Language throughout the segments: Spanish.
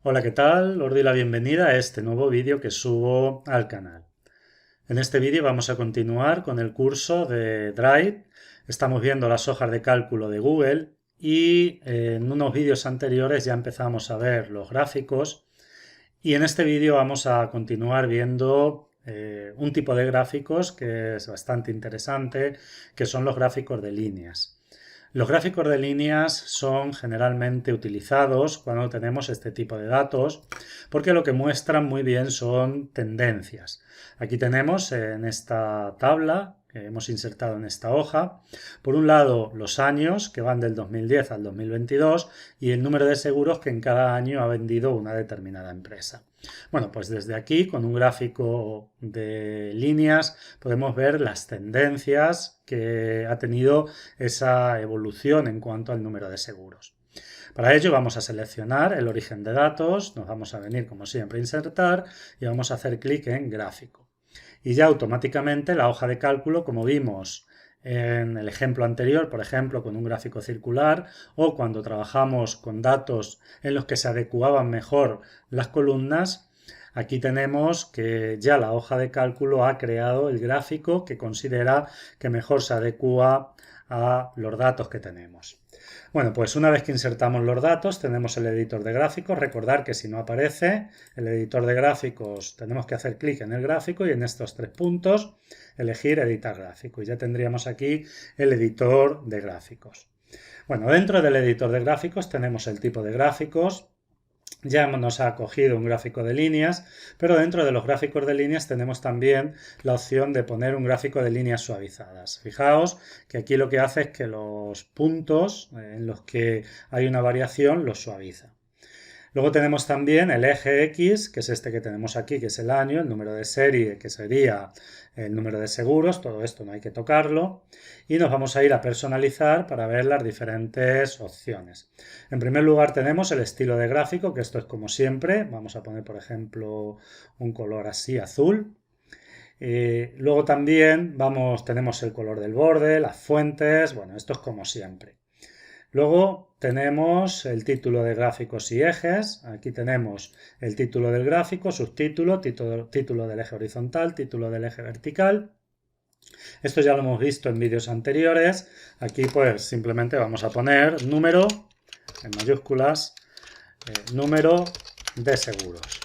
Hola, ¿qué tal? Os doy la bienvenida a este nuevo vídeo que subo al canal. En este vídeo vamos a continuar con el curso de Drive. Estamos viendo las hojas de cálculo de Google y en unos vídeos anteriores ya empezamos a ver los gráficos y en este vídeo vamos a continuar viendo un tipo de gráficos que es bastante interesante, que son los gráficos de líneas. Los gráficos de líneas son generalmente utilizados cuando tenemos este tipo de datos porque lo que muestran muy bien son tendencias. Aquí tenemos en esta tabla que hemos insertado en esta hoja, por un lado los años que van del 2010 al 2022 y el número de seguros que en cada año ha vendido una determinada empresa. Bueno, pues desde aquí, con un gráfico de líneas, podemos ver las tendencias que ha tenido esa evolución en cuanto al número de seguros. Para ello vamos a seleccionar el origen de datos, nos vamos a venir como siempre a insertar y vamos a hacer clic en gráfico. Y ya automáticamente la hoja de cálculo, como vimos en el ejemplo anterior, por ejemplo, con un gráfico circular o cuando trabajamos con datos en los que se adecuaban mejor las columnas, aquí tenemos que ya la hoja de cálculo ha creado el gráfico que considera que mejor se adecua a los datos que tenemos. Bueno, pues una vez que insertamos los datos, tenemos el editor de gráficos. Recordar que si no aparece el editor de gráficos, tenemos que hacer clic en el gráfico y en estos tres puntos elegir editar gráfico. Y ya tendríamos aquí el editor de gráficos. Bueno, dentro del editor de gráficos tenemos el tipo de gráficos. Ya nos ha cogido un gráfico de líneas, pero dentro de los gráficos de líneas tenemos también la opción de poner un gráfico de líneas suavizadas. Fijaos que aquí lo que hace es que los puntos en los que hay una variación los suaviza. Luego tenemos también el eje X, que es este que tenemos aquí, que es el año, el número de serie, que sería el número de seguros, todo esto no hay que tocarlo, y nos vamos a ir a personalizar para ver las diferentes opciones. En primer lugar tenemos el estilo de gráfico, que esto es como siempre, vamos a poner por ejemplo un color así azul. Luego también tenemos el color del borde, las fuentes, bueno, esto es como siempre. Luego tenemos el título de gráficos y ejes. Aquí tenemos el título del gráfico, subtítulo, título del eje horizontal, título del eje vertical. Esto ya lo hemos visto en vídeos anteriores. Aquí pues simplemente vamos a poner número en mayúsculas, número de seguros.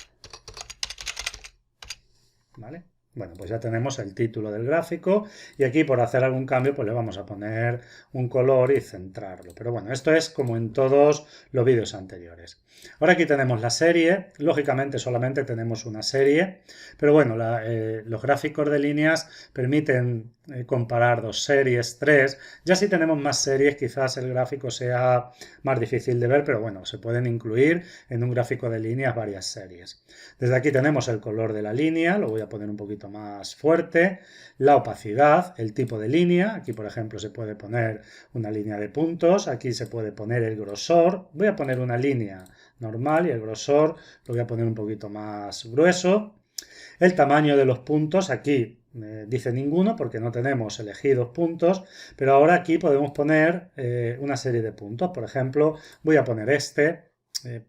¿Vale? Bueno, pues ya tenemos el título del gráfico y aquí por hacer algún cambio pues le vamos a poner un color y centrarlo. Pero bueno, esto es como en todos los vídeos anteriores. Ahora aquí tenemos la serie, lógicamente solamente tenemos una serie, pero bueno, los gráficos de líneas permiten comparar dos series, tres. Ya si tenemos más series quizás el gráfico sea más difícil de ver, pero bueno, se pueden incluir en un gráfico de líneas varias series. Desde aquí tenemos el color de la línea, lo voy a poner un poquito más fuerte, la opacidad, el tipo de línea, aquí por ejemplo se puede poner una línea de puntos, aquí se puede poner el grosor, voy a poner una línea normal y el grosor lo voy a poner un poquito más grueso. El tamaño de los puntos, aquí dice ninguno porque no tenemos elegidos puntos, pero ahora aquí podemos poner una serie de puntos. Por ejemplo, voy a poner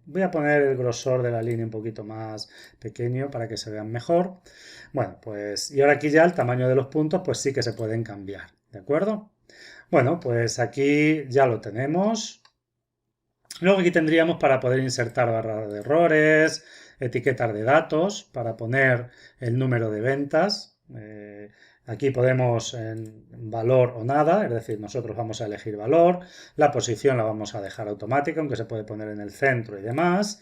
voy a poner el grosor de la línea un poquito más pequeño para que se vean mejor. Bueno, pues y ahora aquí ya el tamaño de los puntos pues sí que se pueden cambiar, ¿de acuerdo? Bueno, pues aquí ya lo tenemos. Luego aquí tendríamos para poder insertar barras de errores, etiquetas de datos, para poner el número de ventas. Aquí podemos en valor o nada, es decir, nosotros vamos a elegir valor, la posición la vamos a dejar automática, aunque se puede poner en el centro y demás.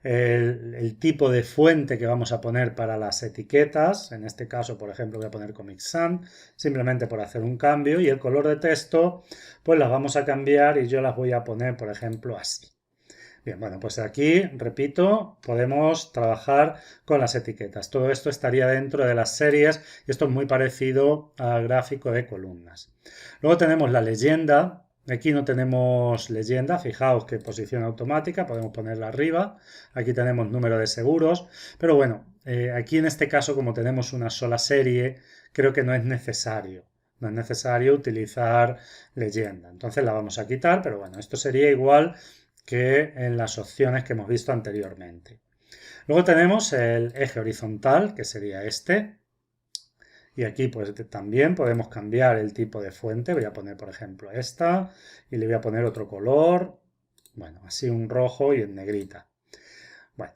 El tipo de fuente que vamos a poner para las etiquetas, en este caso, por ejemplo, voy a poner Comic Sans, simplemente por hacer un cambio, y el color de texto, pues las vamos a cambiar y yo las voy a poner, por ejemplo, así. Bien, bueno, pues aquí, repito, podemos trabajar con las etiquetas. Todo esto estaría dentro de las series y esto es muy parecido al gráfico de columnas. Luego tenemos la leyenda. Aquí no tenemos leyenda, fijaos que posición automática, podemos ponerla arriba. Aquí tenemos número de seguros, pero bueno, aquí en este caso como tenemos una sola serie, creo que no es necesario. No es necesario utilizar leyenda. Entonces la vamos a quitar, pero bueno, esto sería igual que en las opciones que hemos visto anteriormente. Luego tenemos el eje horizontal, que sería este. Y aquí pues también podemos cambiar el tipo de fuente. Voy a poner, por ejemplo, esta y le voy a poner otro color. Bueno, así un rojo y en negrita. Bueno,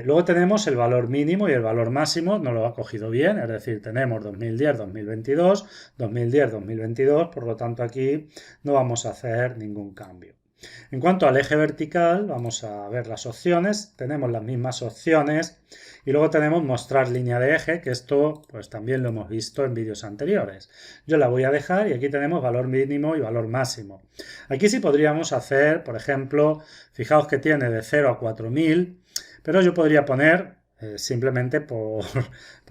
luego tenemos el valor mínimo y el valor máximo. No lo ha cogido bien, es decir, tenemos 2010-2022, 2010-2022. Por lo tanto, aquí no vamos a hacer ningún cambio. En cuanto al eje vertical, vamos a ver las opciones. Tenemos las mismas opciones y luego tenemos mostrar línea de eje, que esto pues también lo hemos visto en vídeos anteriores. Yo la voy a dejar y aquí tenemos valor mínimo y valor máximo. Aquí sí podríamos hacer, por ejemplo, fijaos que tiene de 0 a 4000, pero yo podría poner simplemente por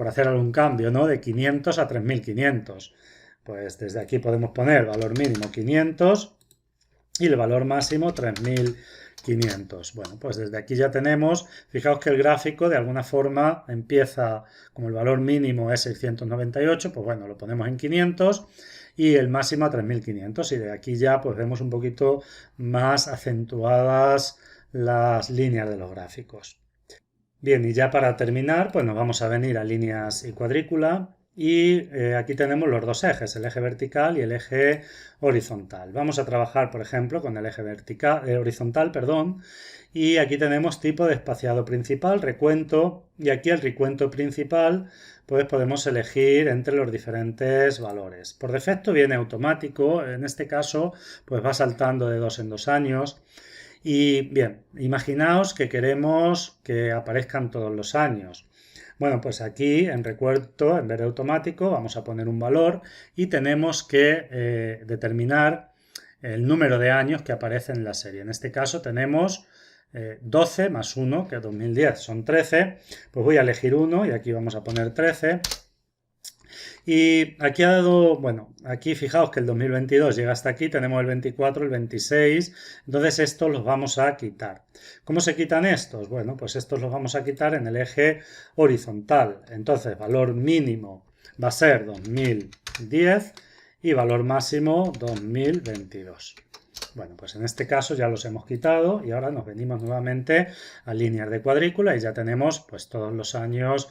hacer algún cambio, ¿no? De 500 a 3500. Pues desde aquí podemos poner valor mínimo 500 y el valor máximo 3500. Bueno, pues desde aquí ya tenemos, fijaos que el gráfico de alguna forma empieza, como el valor mínimo es 698, pues bueno, lo ponemos en 500 y el máximo a 3500 y de aquí ya pues vemos un poquito más acentuadas las líneas de los gráficos. Bien, y ya para terminar, pues nos vamos a venir a líneas y cuadrícula. Y aquí tenemos los dos ejes, el eje vertical y el eje horizontal. Vamos a trabajar, por ejemplo, con el eje horizontal, perdón, y aquí tenemos tipo de espaciado principal, recuento, y aquí el recuento principal, pues podemos elegir entre los diferentes valores. Por defecto viene automático, en este caso, pues va saltando de 2 en 2 años. Y bien, imaginaos que queremos que aparezcan todos los años. Bueno, pues aquí en recuento, en vez de automático, vamos a poner un valor y tenemos que determinar el número de años que aparece en la serie. En este caso tenemos 12 más 1, que es 2010 son 13. Pues voy a elegir 1 y aquí vamos a poner 13. Y aquí ha dado, bueno, aquí fijaos que el 2022 llega hasta aquí, tenemos el 24, el 26, entonces estos los vamos a quitar. ¿Cómo se quitan estos? Bueno, pues estos los vamos a quitar en el eje horizontal. Entonces, valor mínimo va a ser 2010 y valor máximo 2022. Bueno, pues en este caso ya los hemos quitado y ahora nos venimos nuevamente a líneas de cuadrícula y ya tenemos pues todos los años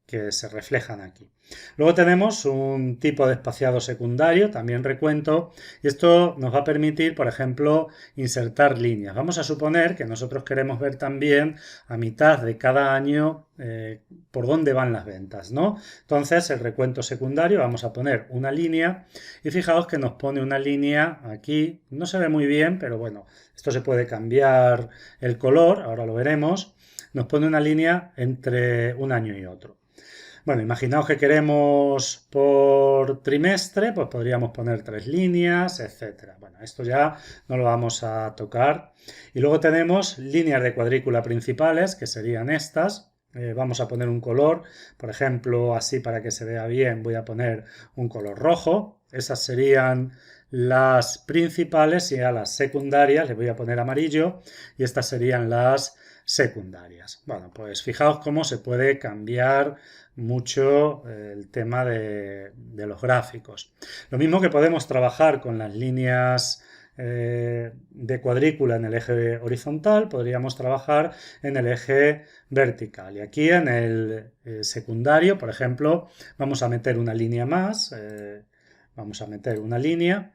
que se reflejan aquí. Luego tenemos un tipo de espaciado secundario, también recuento, y esto nos va a permitir, por ejemplo, insertar líneas. Vamos a suponer que nosotros queremos ver también a mitad de cada año por dónde van las ventas, ¿no? Entonces, el recuento secundario, vamos a poner una línea y fijaos que nos pone una línea aquí, no se ve muy bien, pero bueno, esto se puede cambiar el color, ahora lo veremos. Nos pone una línea entre un año y otro. Bueno, imaginaos que queremos por trimestre, pues podríamos poner 3 líneas, etcétera. Bueno, esto ya no lo vamos a tocar. Y luego tenemos líneas de cuadrícula principales, que serían estas. Vamos a poner un color, por ejemplo, así para que se vea bien, voy a poner un color rojo. Esas serían las principales y a las secundarias les voy a poner amarillo y estas serían las secundarias. Bueno, pues fijaos cómo se puede cambiar mucho el tema de los gráficos. Lo mismo que podemos trabajar con las líneas de cuadrícula en el eje horizontal, podríamos trabajar en el eje vertical. Y aquí en el secundario, por ejemplo, vamos a meter una línea más, vamos a meter una línea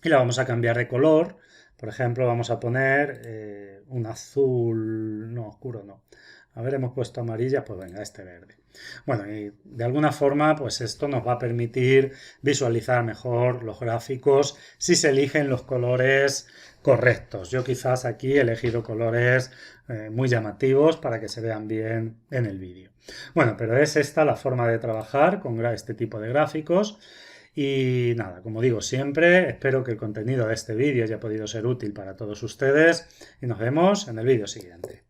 y la vamos a cambiar de color. Por ejemplo, vamos a poner un azul, no, oscuro no. A ver, hemos puesto amarilla, pues venga, este verde. Bueno, y de alguna forma, pues esto nos va a permitir visualizar mejor los gráficos si se eligen los colores correctos. Yo quizás aquí he elegido colores muy llamativos para que se vean bien en el vídeo. Bueno, pero es esta la forma de trabajar con este tipo de gráficos. Y nada, como digo siempre, espero que el contenido de este vídeo haya podido ser útil para todos ustedes y nos vemos en el vídeo siguiente.